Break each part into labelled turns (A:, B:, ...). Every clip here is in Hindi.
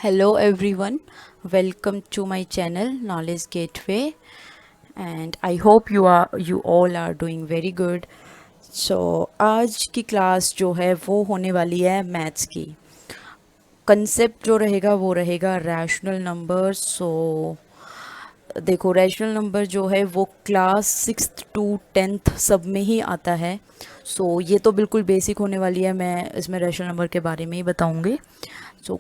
A: Hello everyone, welcome to my channel Knowledge Gateway, and I hope you all are doing very good. So आज की क्लास जो है वो होने वाली है मैथ्स की। कंसेप्ट जो रहेगा वो रहेगा रैशनल नंबर। देखो, रैशनल नंबर जो है वो क्लास 6th to 10th सब में ही आता है। ये तो बिल्कुल बेसिक होने वाली है, मैं इसमें रैशनल नंबर के बारे में ही बताऊंगी।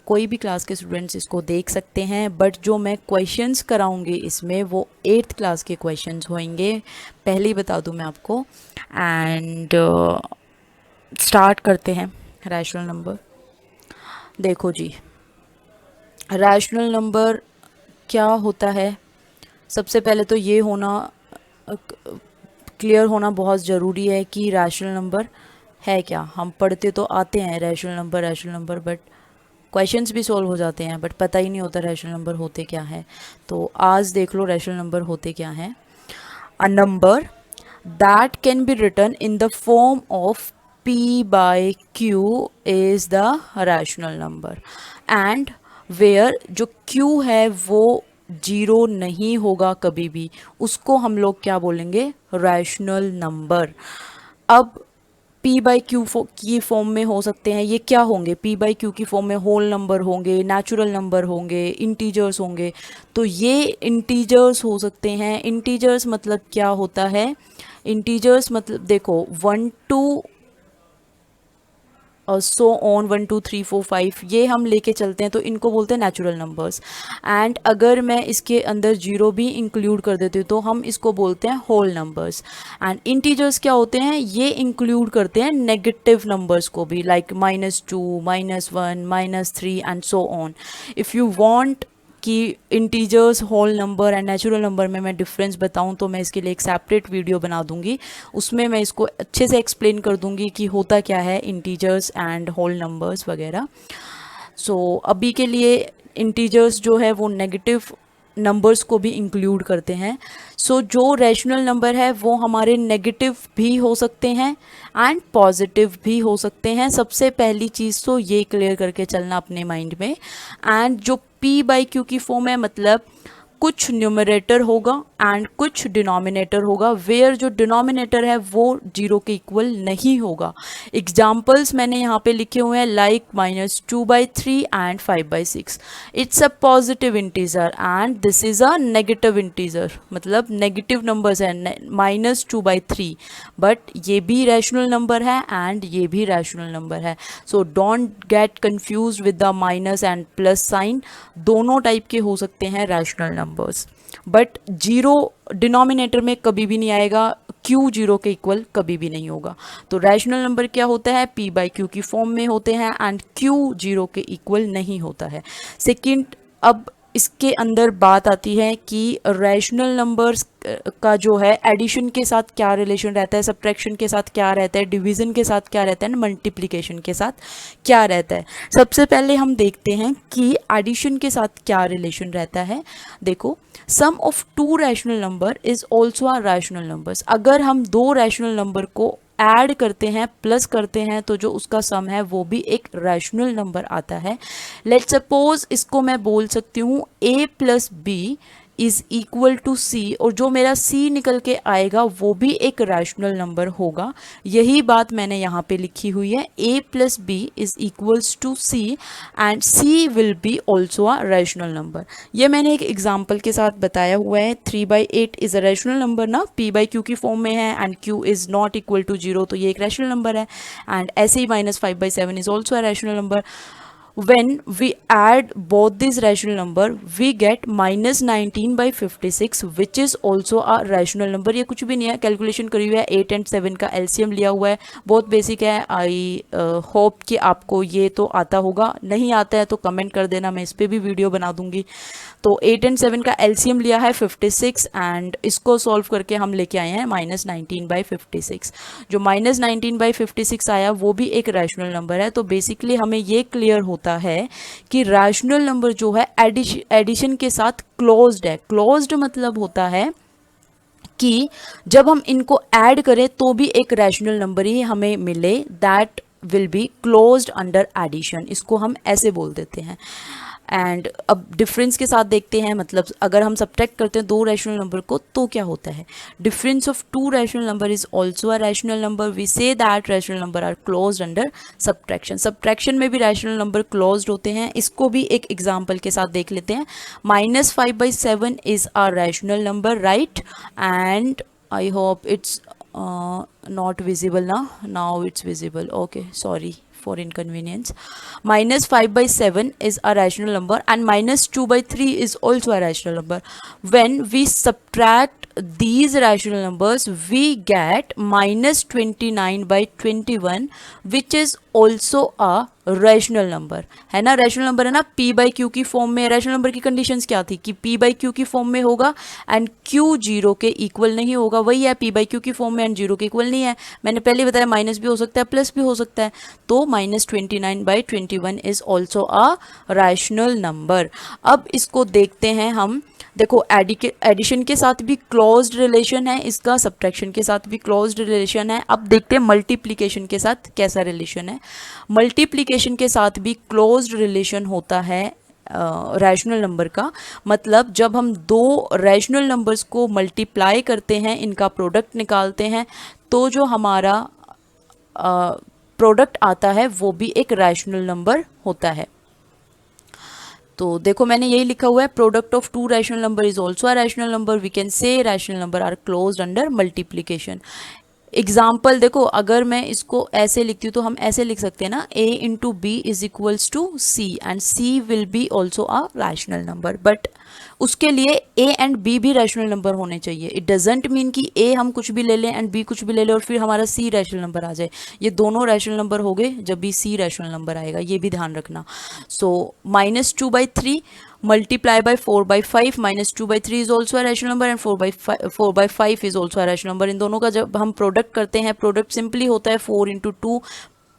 A: कोई भी क्लास के स्टूडेंट्स इसको देख सकते हैं, बट जो मैं क्वेश्चंस कराऊंगी इसमें वो 8th क्लास के क्वेश्चंस होंगे, पहले ही बता दूं मैं आपको। एंड स्टार्ट करते हैं रैशनल नंबर। देखो जी, रैशनल नंबर क्या होता है, सबसे पहले तो ये होना क्लियर होना बहुत ज़रूरी है कि रैशनल नंबर है क्या। हम पढ़ते तो आते हैं रैशनल नंबर, बट क्वेश्चंस भी सॉल्व हो जाते हैं, बट पता ही नहीं होता रैशनल नंबर होते क्या है। तो आज देख लो रैशनल नंबर होते क्या हैं। A number that can be written in the form of p by q is the rational number, and where जो q है वो जीरो नहीं होगा कभी भी, उसको हम लोग क्या बोलेंगे, रैशनल नंबर। अब पी बाई क्यू की फॉर्म में हो सकते हैं, ये क्या होंगे, पी बाई क्यू की फॉर्म में होल नंबर होंगे, नेचुरल नंबर होंगे, इंटीजर्स होंगे। तो ये इंटीजर्स हो सकते हैं। इंटीजर्स मतलब क्या होता है, इंटीजर्स मतलब देखो 1 टू सो ऑन 1 2 3 4 5 ये हम लेके चलते हैं, तो इनको बोलते हैं नेचुरल नंबर्स। एंड अगर मैं इसके अंदर जीरो भी इंक्लूड कर देती हूँ तो हम इसको बोलते हैं होल नंबर्स। एंड इंटीजर्स क्या होते हैं, ये इंक्लूड करते हैं नेगेटिव नंबर्स को भी, like -2 -1 -3 and so on. If you want कि integers, whole number and natural number में मैं डिफरेंस बताऊं तो मैं इसके लिए एक सेपरेट वीडियो बना दूंगी, उसमें मैं इसको अच्छे से एक्सप्लेन कर दूंगी कि होता क्या है इंटीजर्स एंड होल नंबर्स वगैरह। अभी के लिए इंटीजर्स जो है वो नेगेटिव नंबर्स को भी इंक्लूड करते हैं। जो रैशनल नंबर है वो हमारे नेगेटिव भी हो सकते हैं एंड पॉजिटिव भी हो सकते हैं। सबसे पहली चीज़ तो ये क्लियर करके चलना अपने माइंड में। एंड जो p बाई क्यू की फॉर्म है, मतलब कुछ न्यूमरेटर होगा एंड कुछ डिनोमिनेटर होगा, वेयर जो डिनोमिनेटर है वो जीरो के इक्वल नहीं होगा। एग्जाम्पल्स मैंने यहाँ पे लिखे हुए हैं, like -2/3 and 5/6। It's a positive integer and this is a negative integer, मतलब नेगेटिव नंबर्स है -2/3, बट ये भी रैशनल नंबर है एंड ये भी रैशनल नंबर है। So don't get confuse with the minus and plus sign, दोनों टाइप के हो सकते हैं rational numbers, but zero denominator में कभी भी नहीं आएगा, क्यू जीरो के इक्वल कभी भी नहीं होगा। तो रैशनल नंबर क्या होता है, p बाई क्यू की फॉर्म में होते हैं एंड q जीरो के इक्वल नहीं होता है। सेकंड, अब इसके अंदर बात आती है कि रैशनल नंबर्स का जो है एडिशन के साथ क्या रिलेशन रहता है, सब्ट्रैक्शन के साथ क्या रहता है, डिवीजन के साथ क्या रहता है, मल्टीप्लिकेशन के साथ क्या रहता है। सबसे पहले हम देखते हैं कि एडिशन के साथ क्या रिलेशन रहता है। देखो, sum of two rational number is also a rational numbers. अगर हम दो रैशनल नंबर को ऐड करते हैं, प्लस करते हैं, तो जो उसका सम है वो भी एक रैशनल नंबर आता है। लेट्स सपोज इसको मैं बोल सकती हूँ a plus B is equal to C, और जो मेरा c निकल के आएगा वो भी एक रैशनल नंबर होगा। यही बात मैंने यहाँ पे लिखी हुई है, a plus B is equals to c and c will be also a rational number. ये मैंने एक एग्जाम्पल के साथ बताया हुआ है। 3/8 इज अ रैशनल नंबर ना, p बाई क्यू की फॉर्म में है and q is not equal to 0, तो ये एक रैशनल नंबर है। एंड ऐसे ही -5/7 is also a rational number. When we add both these rational number we get -19/56 which is also a rational number। ये कुछ भी नहीं है, कैलकुलेशन करी हुई है, 8 एंड 7 का एलसीएम लिया हुआ है, बहुत बेसिक है। आई होप कि आपको ये तो आता होगा, नहीं आता है तो कमेंट कर देना, मैं इस पर भी वीडियो बना दूंगी। तो 8 एंड 7 का एलसीएम लिया है 56 एंड इसको सॉल्व करके हम लेके आए हैं -19/56। जो -19/56 आया वो भी एक रैशनल नंबर है। तो बेसिकली हमें ये क्लियर होता है कि रैशनल नंबर जो है एडिशन के साथ क्लोज्ड है। क्लोज्ड मतलब होता है कि जब हम इनको ऐड करें तो भी एक रैशनल नंबर ही हमें मिले, that will be closed under addition, इसको हम ऐसे बोल देते हैं। एंड अब डिफरेंस के साथ देखते हैं, मतलब अगर हम सब्ट्रैक्ट करते हैं दो रैशनल नंबर को तो क्या होता है। Difference of two rational number is also a rational number, we say that rational number are closed under subtraction. Subtraction में भी रैशनल नंबर क्लोज्ड होते हैं, इसको भी एक एग्जांपल के साथ देख लेते हैं। -5/7 is a rational number, right, and I hope it's not visible now it's visible, okay, sorry for inconvenience. -5/7 is a rational number and -2/3 is also a rational number. When we subtract these rational numbers we get -29/21 which is also a rational number, है ना। रैशनल नंबर है ना, p बाई क्यू की फॉर्म में। रैशनल नंबर की कंडीशंस क्या थी कि p बाई क्यू की फॉर्म में होगा एंड q जीरो के इक्वल नहीं होगा, वही है p बाई क्यू की फॉर्म में एंड जीरो के इक्वल नहीं है। मैंने पहले बताया माइनस भी हो सकता है प्लस भी हो सकता है, तो -29/21 is also a rational number. अब इसको देखते हैं हम, देखो एडिशन के साथ भी क्लोज्ड रिलेशन है इसका, सब्ट्रैक्शन के साथ भी क्लोज्ड रिलेशन है। अब देखते हैं मल्टीप्लिकेशन के साथ कैसा रिलेशन है। मल्टीप्लिकेशन के साथ भी क्लोज्ड रिलेशन होता है रैशनल नंबर का। मतलब जब हम दो रैशनल नंबर्स को मल्टीप्लाई करते हैं, इनका प्रोडक्ट निकालते हैं, तो जो हमारा प्रोडक्ट आता है वो भी एक रैशनल नंबर होता है। तो देखो मैंने यही लिखा हुआ है, product of two rational number is also a rational number, we can say rational number are closed under multiplication. Example देखो, अगर मैं इसको ऐसे लिखती हूँ तो हम ऐसे लिख सकते हैं ना, a into b is equals to c and c will be also a rational number, but उसके लिए a एंड b भी रैशनल नंबर होने चाहिए। इट डजेंट मीन कि a हम कुछ भी ले लें एंड b कुछ भी ले लें और फिर हमारा c रैशनल नंबर आ जाए। ये दोनों रैशनल नंबर हो गए जब भी c रैशनल नंबर आएगा, ये भी ध्यान रखना। सो -2/3 multiply by 4/5, -2/3 is also a rational number and 4/5 is also a rational number। इन दोनों का जब हम प्रोडक्ट करते हैं, प्रोडक्ट सिंपली होता है 4 इंटू 2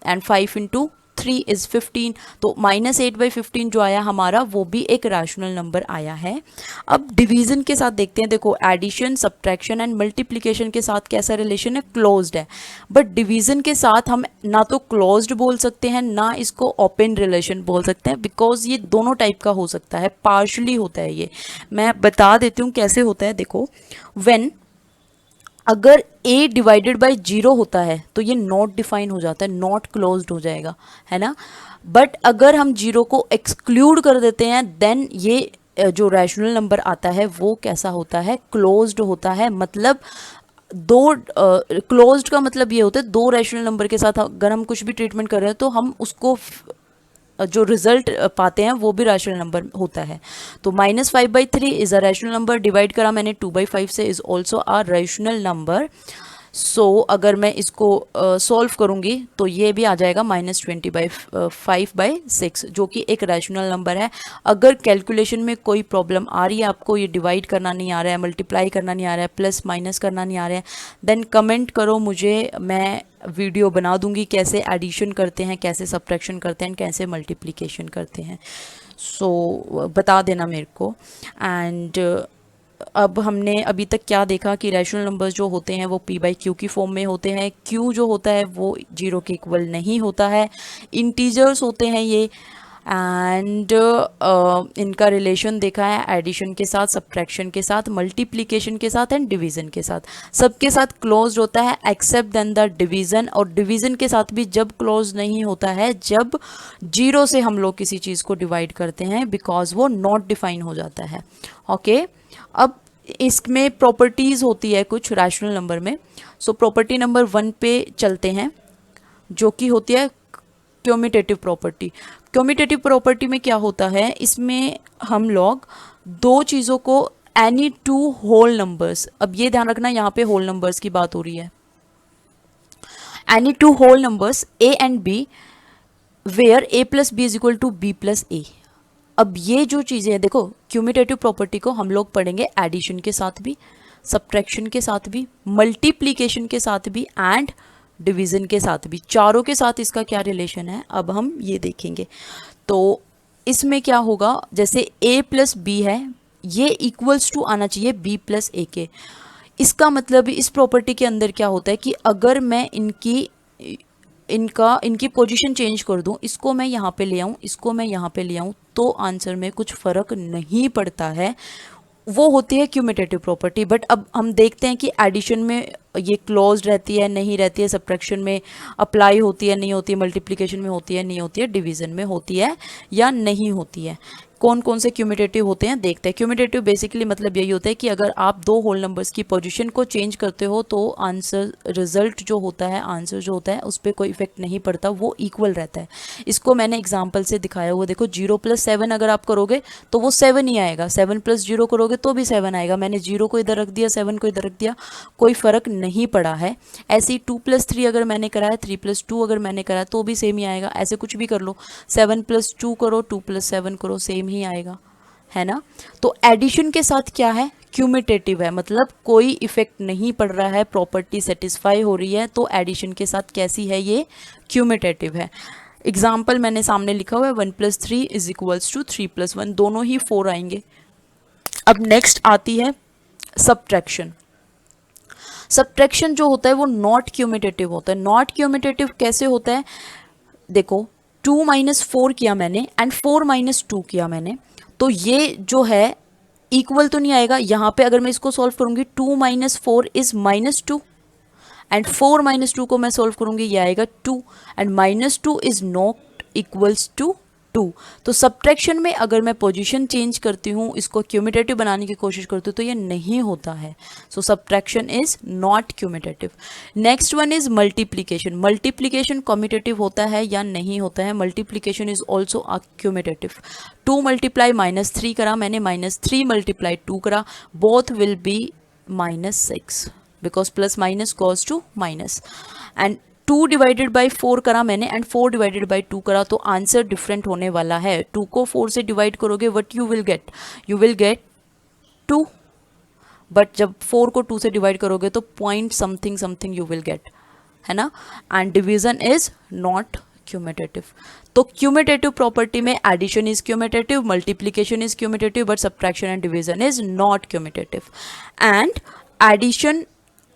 A: एंड 5 इंटू 3 इज 15, तो -8/15 जो आया हमारा वो भी एक रैशनल नंबर आया है। अब डिवीजन के साथ देखते हैं, देखो एडिशन, सब्ट्रैक्शन एंड मल्टीप्लिकेशन के साथ कैसा रिलेशन है, क्लोज्ड है। बट डिवीजन के साथ हम ना तो क्लोज्ड बोल सकते हैं ना इसको ओपन रिलेशन बोल सकते हैं, बिकॉज ये दोनों टाइप का हो सकता है, पार्शली होता है ये। मैं बता देती हूँ कैसे होता है। देखो व्हेन अगर a डिवाइडेड बाई 0 होता है तो ये नॉट डिफाइन हो जाता है, नॉट क्लोज्ड हो जाएगा, है ना। बट अगर हम 0 को एक्सक्लूड कर देते हैं देन ये जो रैशनल नंबर आता है वो कैसा होता है, क्लोज्ड होता है। मतलब दो क्लोज्ड का मतलब ये होता है दो रैशनल नंबर के साथ अगर हम कुछ भी ट्रीटमेंट कर रहे हैं तो हम उसको जो रिजल्ट पाते हैं वो भी रैशनल नंबर होता है। तो -5/3 is a rational number, divide करा मैंने 2/5 से, is also a rational number. So अगर मैं इसको सॉल्व करूंगी तो ये भी आ जाएगा -20/5/6 जो कि एक रैशनल नंबर है। अगर कैलकुलेशन में कोई प्रॉब्लम आ रही है, आपको ये डिवाइड करना नहीं आ रहा है, मल्टीप्लाई करना नहीं आ रहा है, प्लस माइनस करना नहीं आ रहा है, देन कमेंट करो मुझे, मैं वीडियो बना दूंगी कैसे एडिशन करते हैं, कैसे सब्ट्रैक्शन करते हैं, कैसे मल्टीप्लिकेशन करते हैं। सो बता देना मेरे को। एंड अब हमने अभी तक क्या देखा कि रैशनल नंबर्स जो होते हैं वो p बाई क्यू की फॉर्म में होते हैं। q जो होता है वो 0 के इक्वल नहीं होता है, इंटीजर्स होते हैं ये। एंड इनका रिलेशन देखा है एडिशन के साथ, सब्ट्रैक्शन के साथ, मल्टीप्लिकेशन के साथ एंड डिवीज़न के साथ। सबके साथ क्लोज होता है एक्सेप्ट देन द डिवीज़न, और डिवीज़न के साथ भी जब क्लोज नहीं होता है जब 0 से हम लोग किसी चीज़ को डिवाइड करते हैं, बिकॉज वो नॉट डिफाइन हो जाता है। ओके अब इसमें प्रॉपर्टीज़ होती है कुछ रैशनल नंबर में। सो प्रॉपर्टी नंबर 1 पे चलते हैं जो कि होती है कम्यूटेटिव प्रॉपर्टी। कम्यूटेटिव प्रॉपर्टी में क्या होता है, इसमें हम लोग दो चीज़ों को एनी टू होल नंबर्स, अब ये ध्यान रखना यहाँ पे होल नंबर्स की बात हो रही है, any two whole numbers a and b where a plus B is equal to b plus a। अब ये जो चीज़ें हैं, देखो क्यूमिटेटिव प्रॉपर्टी को हम लोग पढ़ेंगे एडिशन के साथ भी, सब्ट्रैक्शन के साथ भी, मल्टीप्लिकेशन के साथ भी एंड डिवीज़न के साथ भी। चारों के साथ इसका क्या रिलेशन है अब हम ये देखेंगे। तो इसमें क्या होगा, जैसे a प्लस बी है ये इक्वल्स टू आना चाहिए b प्लस a के। इसका मतलब इस प्रॉपर्टी के अंदर क्या होता है कि अगर मैं इनकी पोजीशन चेंज कर दूं, इसको मैं यहाँ पे ले आऊँ, इसको मैं यहाँ पे ले आऊँ, तो आंसर में कुछ फ़र्क नहीं पड़ता है, वो होती है क्यूमिटेटिव प्रॉपर्टी। बट अब हम देखते हैं कि एडिशन में ये क्लोज्ड रहती है नहीं रहती है, सब्ट्रैक्शन में अप्लाई होती है नहीं होती है, मल्टीप्लिकेशन में होती है नहीं होती है, डिवीज़न में होती है या नहीं होती है। कौन कौन से क्यूमिटेटिव होते हैं देखते हैं। क्यूमिटेटिव बेसिकली मतलब यही होता है कि अगर आप दो होल नंबर्स की पोजीशन को चेंज करते हो तो आंसर रिजल्ट जो होता है, आंसर जो होता है उस पर कोई इफेक्ट नहीं पड़ता, वो इक्वल रहता है। इसको मैंने एग्जांपल से दिखाया हुआ, देखो 0+7 अगर आप करोगे तो वो 7 ही आएगा, 7+0 करोगे तो भी 7 आएगा। मैंने 0 को इधर रख दिया, 7 को इधर रख दिया, कोई फ़र्क नहीं पड़ा है। ऐसे ही 2+3 अगर मैंने करा है, 3+2 अगर मैंने करा है तो भी सेम ही आएगा। ऐसे कुछ भी कर लो, 7+2 करो, 2+7 करो, सेम ही आएगा, है ना। तो एडिशन के साथ क्या है, क्यूमिटेटिव है, मतलब कोई इफेक्ट नहीं पड़ रहा है, प्रॉपर्टी सेटिस्फाई हो रही है, तो एडिशन के साथ कैसी है, ये क्यूमिटेटिव है। एग्जाम्पल मैंने सामने लिखा हुआ है 1+3 इज इक्वल्स टू 3+1, दोनों ही 4 आएंगे। अब नेक्स्ट आती है सब्ट्रैक्शन। सब्ट्रैक्शन जो होता है वो नॉट क्यूमिटेटिव होता है। नॉट क्यूमिटेटिव कैसे होता है, देखो 2 - 4 किया मैंने एंड 4 - 2 किया मैंने, तो ये जो है इक्वल तो नहीं आएगा। यहाँ पे अगर मैं इसको सॉल्व करूँगी 2 - 4 इज -2 एंड 4 - 2 को मैं सॉल्व करूँगी, ये आएगा 2 and -2 is not equals to 2। तो सब्ट्रैक्शन में अगर मैं पोजीशन चेंज करती हूँ, इसको क्यूमिटेटिव बनाने की कोशिश करती हूँ, तो ये नहीं होता है। So subtraction is not commutative. Next one is multiplication. Multiplication commutative होता है या नहीं होता है, multiplication is also a commutative. 2 × -3 करा मैंने, -3 × 2 करा, both will be -6 because plus minus goes to minus. And 2 / 4 करा मैंने एंड 4 / 2 करा, तो आंसर डिफरेंट होने वाला है। 2 को 4 से डिवाइड करोगे, what you will get, you will get 2, but जब 4 को 2 से डिवाइड करोगे तो point something something you will get, है ना। And division is not commutative. तो क्यूमिटेटिव प्रॉपर्टी में addition is commutative, multiplication is commutative, but subtraction and division is not commutative. And addition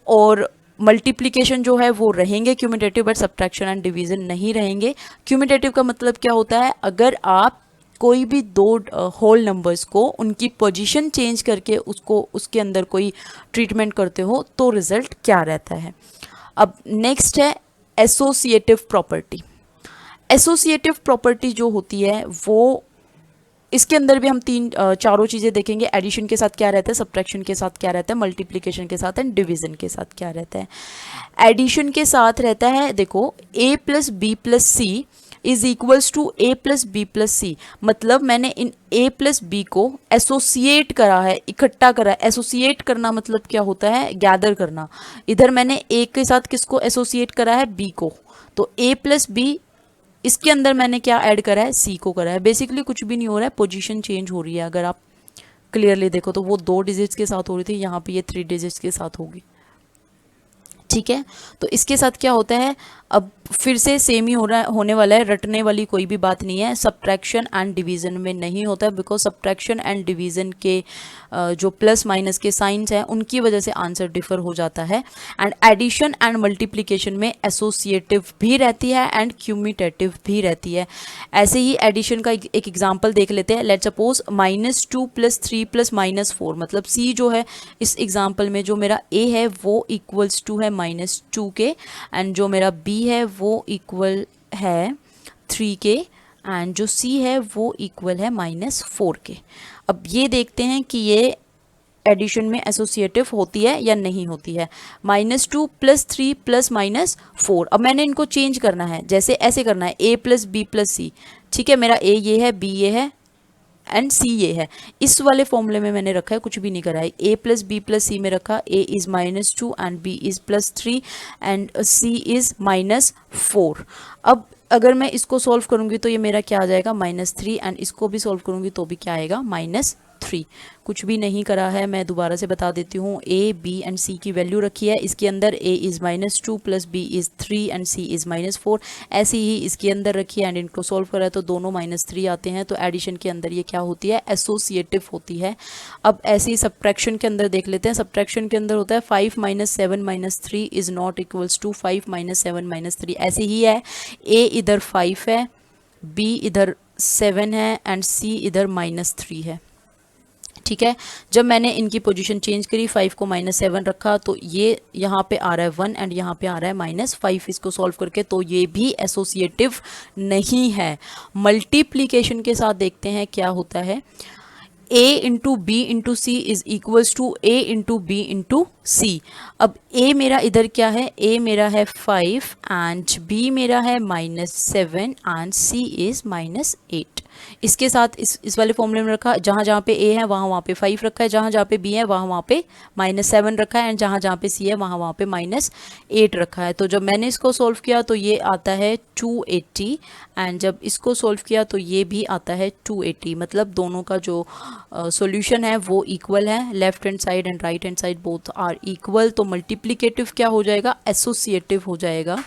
A: और मल्टीप्लिकेशन जो है वो रहेंगे commutative, but subtraction and division नहीं रहेंगे। क्यूमिटेटिव का मतलब क्या होता है, अगर आप कोई भी दो होल नंबर्स को उनकी पोजीशन चेंज करके उसको उसके अंदर कोई ट्रीटमेंट करते हो तो रिजल्ट क्या रहता है। अब नेक्स्ट है एसोसिएटिव प्रॉपर्टी। एसोसिएटिव प्रॉपर्टी जो होती है वो, इसके अंदर भी हम चारों चीज़ें देखेंगे। एडिशन के साथ क्या रहता है, सब्ट्रैक्शन के साथ क्या रहता है, मल्टीप्लिकेशन के साथ एंड डिवीजन के साथ क्या रहता है। एडिशन के साथ रहता है, देखो a + b + c is equals to a + b + c, मतलब मैंने इन a + b को एसोसिएट करा है, इकट्ठा करा है। एसोसिएट करना मतलब क्या होता है, गैदर करना। इधर मैंने a के साथ किसको एसोसिएट करा है, b को, तो a + b, इसके अंदर मैंने क्या ऐड करा है, सी को करा है। बेसिकली कुछ भी नहीं हो रहा है, पोजीशन चेंज हो रही है। अगर आप क्लियरली देखो तो वो 2 डिजिट्स के साथ हो रही थी, यहाँ पे ये 3 डिजिट्स के साथ होगी, ठीक है। तो इसके साथ क्या होता है, अब फिर से सेम ही होने वाला है, रटने वाली कोई भी बात नहीं है। सब्ट्रैक्शन एंड डिवीजन में नहीं होता है, बिकॉज सब्ट्रैक्शन एंड डिवीजन के जो प्लस माइनस के साइंस हैं उनकी वजह से आंसर डिफर हो जाता है। एंड एडिशन एंड मल्टीप्लिकेशन में एसोसिएटिव भी रहती है एंड क्यूमिटेटिव भी रहती है। ऐसे ही एडिशन का एक एग्जाम्पल देख लेते हैं। लेट्स सपोज -2 + 3 + -4, मतलब सी जो है इस एग्जाम्पल में जो मेरा ए है वो इक्वल्स टू है -2 के, एंड जो मेरा बी है वो इक्वल है 3 के, एंड जो सी है वो इक्वल है -4 के। अब ये देखते हैं कि ये एडिशन में एसोसिएटिव होती है या नहीं होती है। -2 + 3 + -4, अब मैंने इनको चेंज करना है, जैसे ऐसे करना है a + b + c, ठीक है। मेरा a ये है, b ये है एंड c ये है। इस वाले फॉर्मूले में मैंने रखा है, कुछ भी नहीं करा है। a + b + c में रखा, a is -2 and b is +3 and c is -4। अब अगर मैं इसको सॉल्व करूंगी तो ये मेरा क्या आ जाएगा, -3, एंड इसको भी सॉल्व करूंगी तो भी क्या आएगा, -3। कुछ भी नहीं करा है, मैं दोबारा से बता देती हूँ। a, b एंड c की वैल्यू रखी है, इसके अंदर a is -2 + b is 3 and c is -4, ऐसे ही इसके अंदर रखी है एंड इनको सॉल्व करा है तो दोनों -3 आते हैं। तो एडिशन के अंदर ये क्या होती है, एसोसिएटिव होती है। अब ऐसे ही सब्ट्रैक्शन के अंदर देख लेते हैं। सब्ट्रैक्शन के अंदर होता है 5 - 7 - 3 इज नॉट इक्वल्स टू 5 - 7 - 3, ऐसे ही है। a इधर 5 है, b इधर 7 है एंड C इधर -3 है। ठीक है, जब मैंने इनकी पोजीशन चेंज करी, 5 को -7 रखा, तो ये यहाँ पे आ रहा है 1 एंड यहाँ पे आ रहा है -5। इसको सॉल्व करके तो ये भी एसोसिएटिव नहीं है। मल्टीप्लीकेशन के साथ देखते हैं क्या होता है। a into B into C is equals to a into B into C. अब a मेरा इधर क्या है, a मेरा है 5 एंड b मेरा है -7 एंड c इज -8। इसके साथ इस वाले फॉर्मूले में रखा, जहाँ जहाँ पे a है वहाँ पे 5 रखा है, जहाँ जहाँ पे b है वहाँ पे -7 रखा है एंड जहाँ जहाँ पे c है वहाँ पे -8 रखा है। तो जब मैंने इसको सॉल्व किया तो ये आता है 280 एंड जब इसको सॉल्व किया तो ये भी आता है 280। मतलब दोनों का जो सॉल्यूशन है वो इक्वल है, left hand side and right hand side both are equal. तो मल्टीप्लिकेटिव क्या हो जाएगा, एसोसिएटिव हो जाएगा।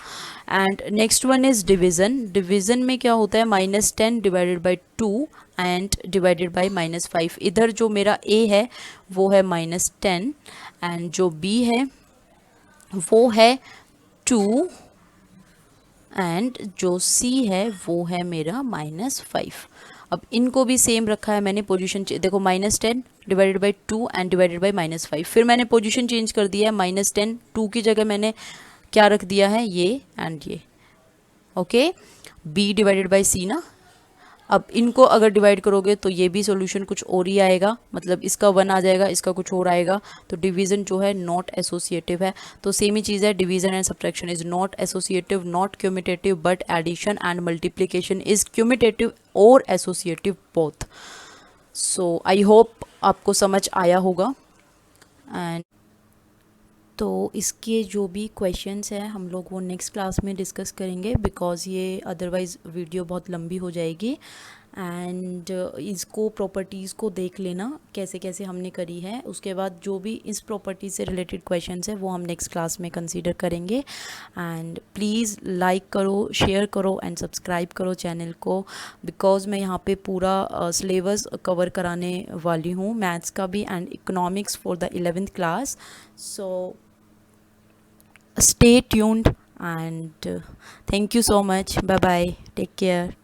A: And next one is division. Division में क्या होता है, -10 divided by 2 and divided by -5। इधर जो मेरा a है वो है -10 एंड जो b है वो है 2 एंड जो c है वो है मेरा -5। अब इनको भी सेम रखा है मैंने पोजीशन, देखो -10 divided by 2 and divided by -5। फिर मैंने पोजीशन चेंज कर दिया है, -10 2 की जगह मैंने क्या रख दिया है, ये एंड ये। Okay, b divided by c ना। अब इनको अगर डिवाइड करोगे तो ये भी सॉल्यूशन कुछ और ही आएगा, मतलब इसका 1 आ जाएगा, इसका कुछ और आएगा। तो डिवीजन जो है नॉट एसोसिएटिव है। तो सेम ही चीज़ है, division and subtraction is not associative, not commutative, but addition and multiplication is commutative और associative both. So I hope आपको समझ आया होगा। एंड तो इसके जो भी क्वेश्चंस हैं हम लोग वो नेक्स्ट क्लास में डिस्कस करेंगे, बिकॉज़ ये अदरवाइज़ वीडियो बहुत लंबी हो जाएगी। एंड इसको प्रॉपर्टीज़ को देख लेना कैसे कैसे हमने करी है। उसके बाद जो भी इस प्रॉपर्टी से रिलेटेड क्वेश्चंस है वो हम नेक्स्ट क्लास में कंसीडर करेंगे। एंड प्लीज़ लाइक करो, शेयर करो एंड सब्सक्राइब करो चैनल को, बिकॉज़ मैं यहाँ पे पूरा सिलेबस कवर कराने वाली हूँ, मैथ्स का भी and economics for the 11th class. So stay tuned and thank you so much. Bye bye. Take care.